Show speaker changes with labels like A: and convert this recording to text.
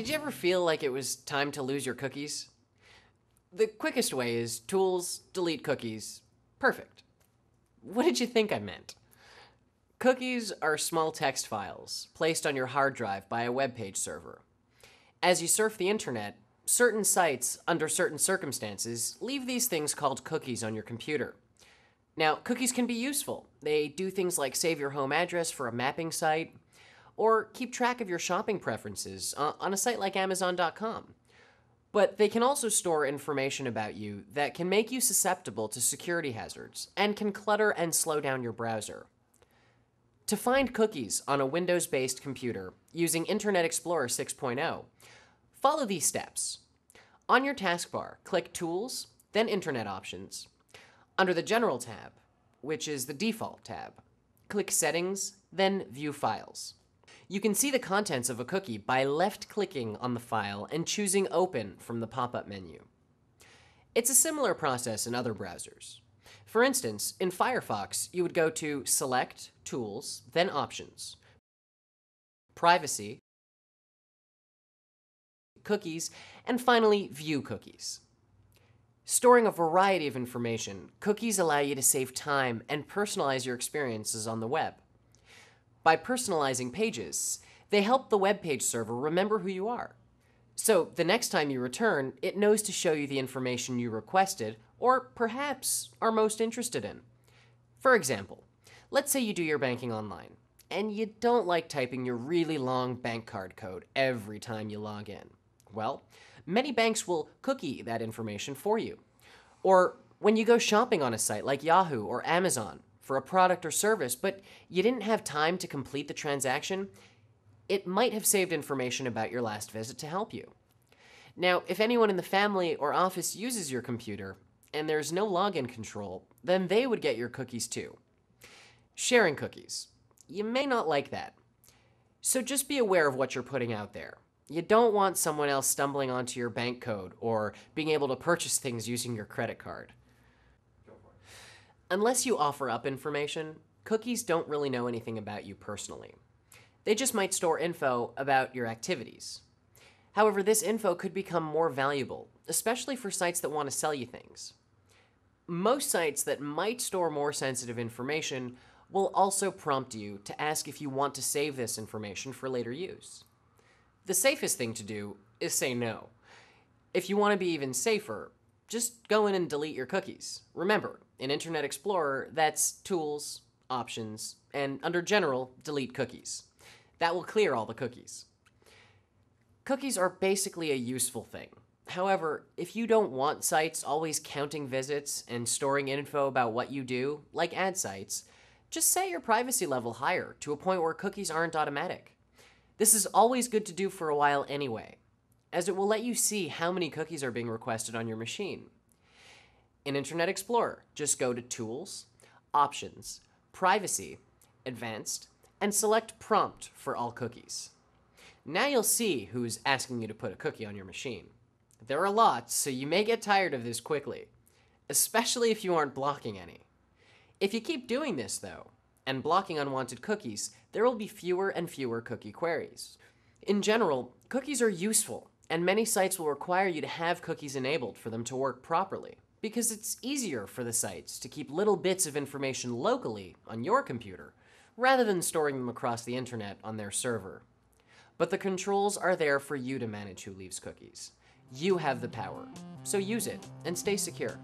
A: Did you ever feel like it was time to lose your cookies? The quickest way is Tools, Delete Cookies. Perfect. What did you think I meant? Cookies are small text files placed on your hard drive by a web page server. As you surf the internet, certain sites, under certain circumstances, leave these things called cookies on your computer. Now, cookies can be useful. They do things like save your home address for a mapping site, or keep track of your shopping preferences on a site like Amazon.com. But they can also store information about you that can make you susceptible to security hazards and can clutter and slow down your browser. To find cookies on a Windows-based computer using Internet Explorer 6.0, follow these steps. On your taskbar, click Tools, then Internet Options. Under the General tab, which is the default tab, click Settings, then View Files. You can see the contents of a cookie by left-clicking on the file and choosing Open from the pop-up menu. It's a similar process in other browsers. For instance, in Firefox, you would go to Select, Tools, then Options, Privacy, Cookies, and finally View Cookies. Storing a variety of information, cookies allow you to save time and personalize your experiences on the web. By personalizing pages, they help the web page server remember who you are. So the next time you return, it knows to show you the information you requested or perhaps are most interested in. For example, let's say you do your banking online and you don't like typing your really long bank card code every time you log in. Well, many banks will cookie that information for you. Or when you go shopping on a site like Yahoo or Amazon for a product or service, but you didn't have time to complete the transaction, it might have saved information about your last visit to help you. Now, if anyone in the family or office uses your computer and there's no login control, then they would get your cookies too. Sharing cookies. You may not like that. So just be aware of what you're putting out there. You don't want someone else stumbling onto your bank code or being able to purchase things using your credit card. Unless you offer up information, cookies don't really know anything about you personally. They just might store info about your activities. However, this info could become more valuable, especially for sites that want to sell you things. Most sites that might store more sensitive information will also prompt you to ask if you want to save this information for later use. The safest thing to do is say no. If you want to be even safer, just go in and delete your cookies. Remember, in Internet Explorer, that's Tools, Options, and under General, Delete Cookies. That will clear all the cookies. Cookies are basically a useful thing. However, if you don't want sites always counting visits and storing info about what you do, like ad sites, just set your privacy level higher to a point where cookies aren't automatic. This is always good to do for a while anyway, as it will let you see how many cookies are being requested on your machine. In Internet Explorer, just go to Tools, Options, Privacy, Advanced, and select Prompt for all cookies. Now you'll see who's asking you to put a cookie on your machine. There are lots, so you may get tired of this quickly, especially if you aren't blocking any. If you keep doing this, though, and blocking unwanted cookies, there will be fewer and fewer cookie queries. In general, cookies are useful, and many sites will require you to have cookies enabled for them to work properly, because it's easier for the sites to keep little bits of information locally on your computer, rather than storing them across the internet on their server. But the controls are there for you to manage who leaves cookies. You have the power, so use it and stay secure.